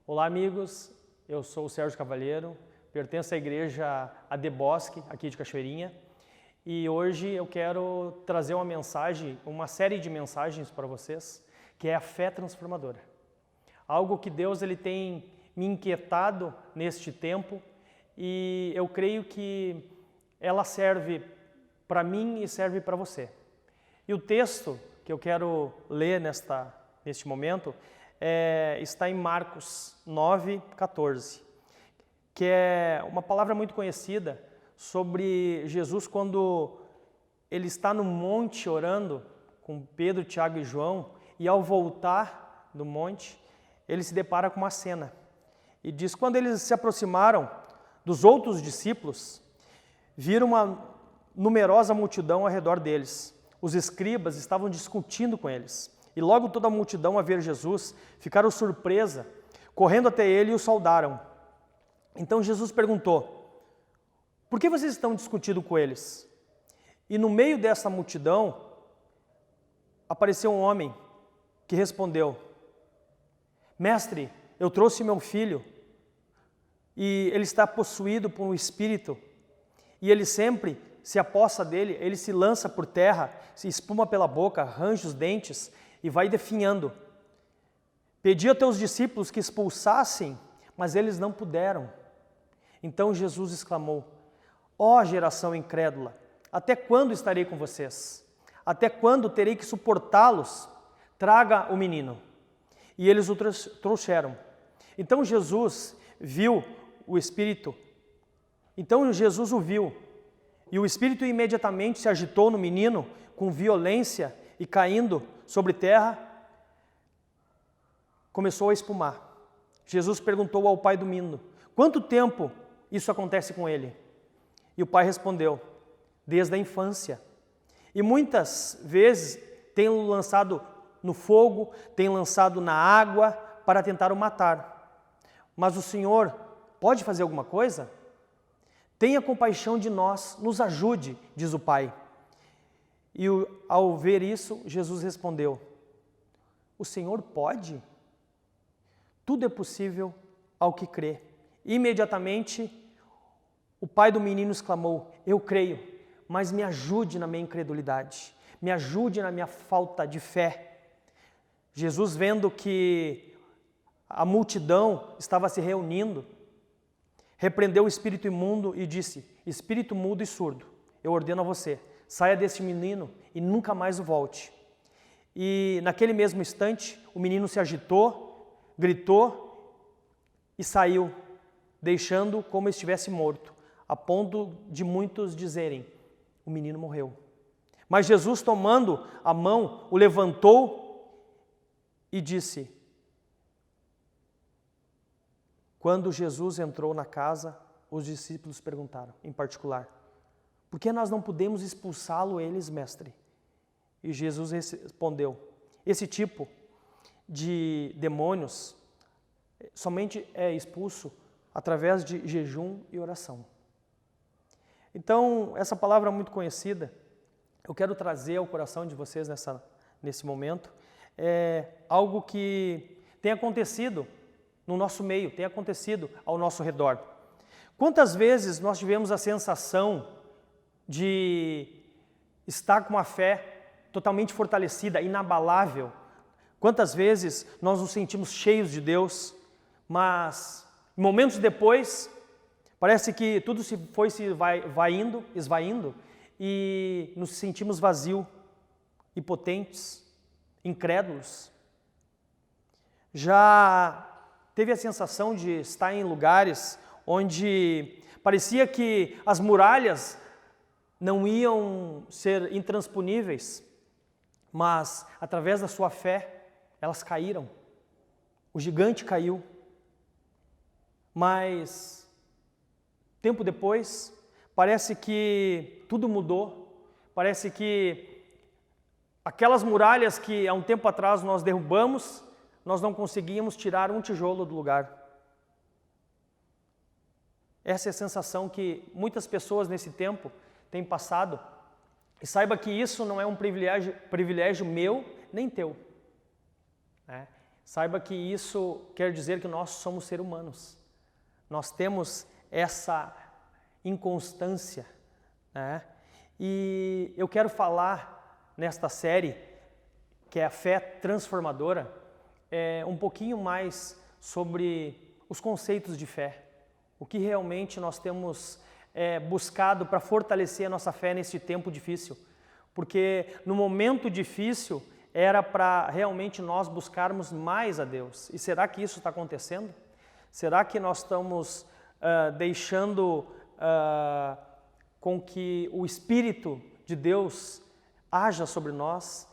Olá, amigos. Eu sou o Sérgio Cavalheiro, pertenço à igreja AD Bosque, aqui de Cachoeirinha, e hoje eu quero trazer uma mensagem, uma série de mensagens para vocês, que é a fé transformadora. Algo que Deus ele tem me inquietado neste tempo, e eu creio que ela serve para mim e serve para você. E o texto que eu quero ler neste momento está em Marcos 9:14, que é uma palavra muito conhecida sobre Jesus quando ele está no monte orando com Pedro, Tiago e João, e ao voltar do monte, ele se depara com uma cena. E diz, quando eles se aproximaram dos outros discípulos, viram uma numerosa multidão ao redor deles. Os escribas estavam discutindo com eles. E logo toda a multidão a ver Jesus, ficaram surpresa, correndo até ele e o saudaram. Então Jesus perguntou, por que vocês estão discutindo com eles? E no meio dessa multidão, apareceu um homem que respondeu, Mestre, eu trouxe meu filho e ele está possuído por um espírito e ele sempre se apossa dele, ele se lança por terra, se espuma pela boca, arranja os dentes e vai definhando. Pedi a teus discípulos que expulsassem, mas eles não puderam. Então Jesus exclamou, ó geração incrédula, até quando estarei com vocês? Até quando terei que suportá-los? Traga o menino. E eles o trouxeram. Então Jesus viu o espírito. Então Jesus o viu. E o espírito imediatamente se agitou no menino com violência e caindo sobre terra, começou a espumar. Jesus perguntou ao pai do menino, quanto tempo isso acontece com ele? E o pai respondeu, desde a infância. E muitas vezes tem lançado no fogo, tem lançado na água para tentar o matar. Mas o Senhor pode fazer alguma coisa? Tenha compaixão de nós, nos ajude, diz o pai. E ao ver isso, Jesus respondeu, o Senhor pode? Tudo é possível ao que crê. Imediatamente, o pai do menino exclamou, eu creio, mas me ajude na minha incredulidade, me ajude na minha falta de fé. Jesus, vendo que a multidão estava se reunindo, repreendeu o espírito imundo e disse, espírito mudo e surdo, eu ordeno a você, saia deste menino e nunca mais o volte. E naquele mesmo instante, o menino se agitou, gritou e saiu, deixando como estivesse morto, a ponto de muitos dizerem, o menino morreu. Mas Jesus, tomando a mão, o levantou e disse, quando Jesus entrou na casa, os discípulos perguntaram, em particular, por que nós não podemos expulsá-lo eles, mestre? E Jesus respondeu, esse tipo de demônios somente é expulso através de jejum e oração. Então, essa palavra muito conhecida, eu quero trazer ao coração de vocês nesse momento, é algo que tem acontecido no nosso meio, tem acontecido ao nosso redor. Quantas vezes nós tivemos a sensação de estar com uma fé totalmente fortalecida, inabalável? Quantas vezes nós nos sentimos cheios de Deus, mas momentos depois, parece que tudo vai esvaindo e nos sentimos vazios, impotentes, incrédulos. Já teve a sensação de estar em lugares onde parecia que as muralhas não iam ser intransponíveis, mas através da sua fé, elas caíram. O gigante caiu. Mas, tempo depois, parece que tudo mudou. Parece que aquelas muralhas que há um tempo atrás nós derrubamos, nós não conseguíamos tirar um tijolo do lugar. Essa é a sensação que muitas pessoas nesse tempo têm passado. E saiba que isso não é um privilégio meu nem teu. saiba que isso quer dizer que nós somos seres humanos. Nós temos essa inconstância, né? E eu quero falar nesta série, que é a fé transformadora, um pouquinho mais sobre os conceitos de fé. O que realmente nós temos buscado para fortalecer a nossa fé nesse tempo difícil. Porque no momento difícil era para realmente nós buscarmos mais a Deus. E será que isso está acontecendo? Será que nós estamos deixando com que o Espírito de Deus haja sobre nós?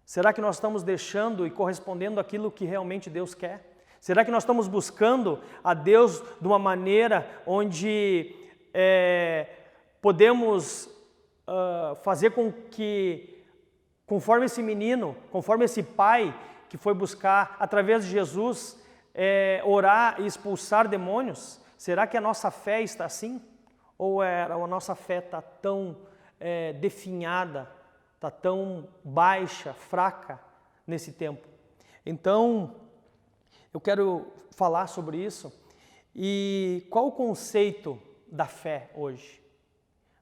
Será que nós estamos deixando e correspondendo àquilo que realmente Deus quer? Será que nós estamos buscando a Deus de uma maneira onde podemos fazer com que, conforme esse menino, conforme esse pai que foi buscar, através de Jesus, orar e expulsar demônios? Será que a nossa fé está assim? Ou a nossa fé está tão definhada, está tão baixa, fraca nesse tempo? Então, eu quero falar sobre isso. E qual o conceito da fé hoje?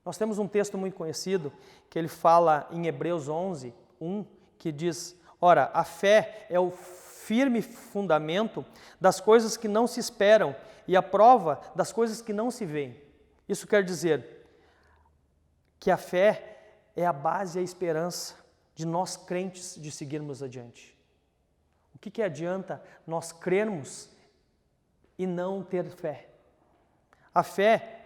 Nós temos um texto muito conhecido, que ele fala em Hebreus 11, 1, que diz: ora, a fé é o firme fundamento das coisas que não se esperam e a prova das coisas que não se veem. Isso quer dizer que a fé é a base e a esperança de nós crentes de seguirmos adiante. O que adianta nós crermos e não ter fé? A fé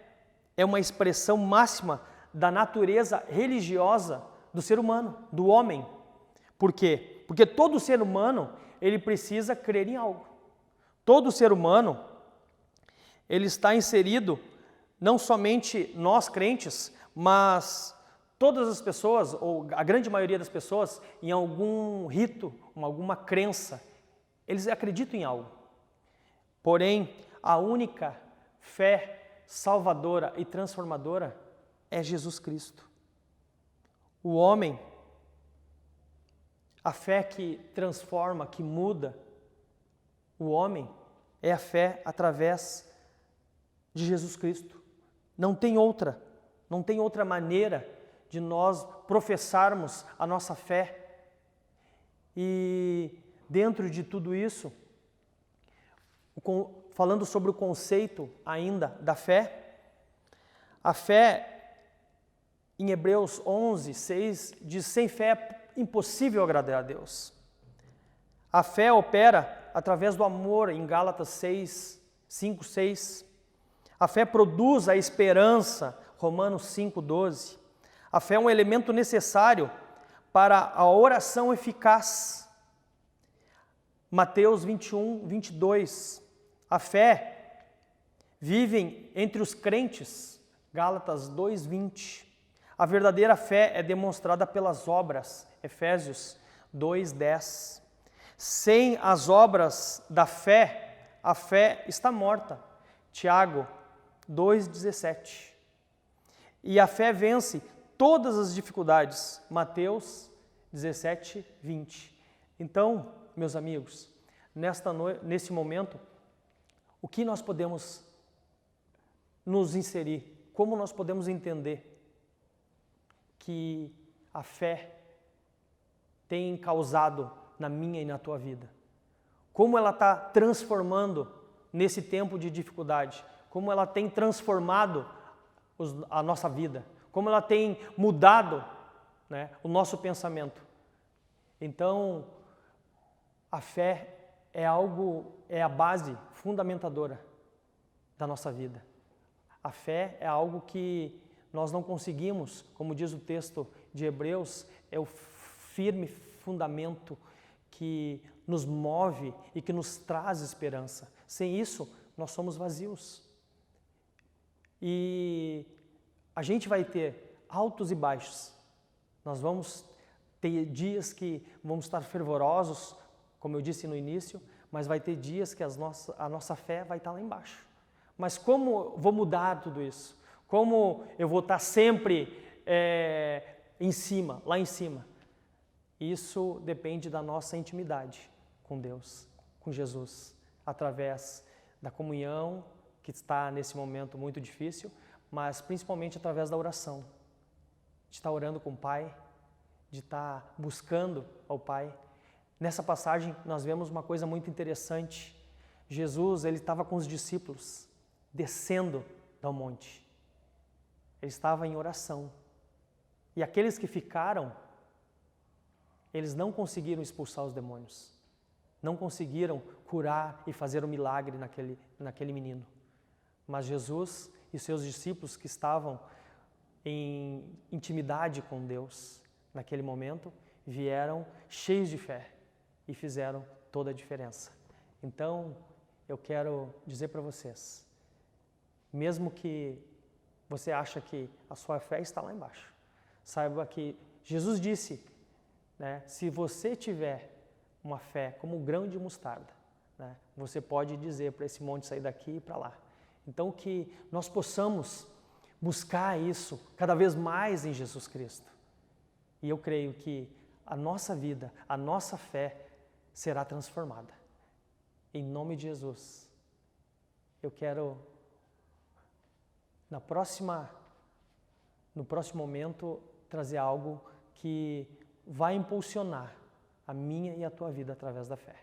é uma expressão máxima da natureza religiosa do ser humano, do homem. Por quê? Porque todo ser humano, ele precisa crer em algo. Todo ser humano, ele está inserido, não somente nós crentes, mas todas as pessoas, ou a grande maioria das pessoas, em algum rito, alguma crença, eles acreditam em algo. Porém, a única fé salvadora e transformadora é Jesus Cristo. O homem, a fé que transforma, que muda o homem, é a fé através de Jesus Cristo. Não tem outra maneira de nós professarmos a nossa fé. E dentro de tudo isso, falando sobre o conceito ainda da fé, a fé em Hebreus 11, 6 diz: sem fé é impossível agradar a Deus. A fé opera através do amor em Gálatas 6, 5, 6. A fé produz a esperança, Romanos 5, 12. A fé é um elemento necessário para a oração eficaz, Mateus 21, 22. A fé vive entre os crentes, Gálatas 2, 20. A verdadeira fé é demonstrada pelas obras, Efésios 2, 10. Sem as obras da fé, a fé está morta, Tiago 2, 17. E a fé vence todas as dificuldades, Mateus 17, 20. Então, meus amigos, nesse momento, o que nós podemos nos inserir? Como nós podemos entender que a fé tem causado na minha e na tua vida? Como ela está transformando nesse tempo de dificuldade? Como ela tem transformado a nossa vida? Como ela tem mudado, né, o nosso pensamento? Então, a fé é a base fundamentadora da nossa vida. A fé é algo que nós não conseguimos, como diz o texto de Hebreus, é o firme fundamento que nos move e que nos traz esperança. Sem isso, nós somos vazios. E a gente vai ter altos e baixos. Nós vamos ter dias que vamos estar fervorosos, como eu disse no início, mas vai ter dias que a nossa fé vai estar lá embaixo. Mas como vou mudar tudo isso? Como eu vou estar sempre em cima, lá em cima? Isso depende da nossa intimidade com Deus. com Jesus através da comunhão, que está nesse momento muito difícil, mas principalmente através da oração, de estar orando com o Pai, de estar buscando ao Pai. Nessa passagem nós vemos uma coisa muito interessante. Jesus, ele estava com os discípulos descendo do monte. Ele estava em oração. E aqueles que ficaram, eles não conseguiram expulsar os demônios. Não conseguiram curar e fazer um milagre naquele menino. Mas Jesus e seus discípulos que estavam em intimidade com Deus naquele momento, vieram cheios de fé e fizeram toda a diferença. Então, eu quero dizer para vocês, mesmo que você acha que a sua fé está lá embaixo, saiba que Jesus disse, né, se você tiver uma fé como um grão de mostarda, né, você pode dizer para esse monte sair daqui e para lá. Então, que nós possamos buscar isso cada vez mais em Jesus Cristo. E eu creio que a nossa vida, a nossa fé será transformada. Em nome de Jesus. Eu quero, no próximo momento, trazer algo que vai impulsionar a minha e a tua vida através da fé.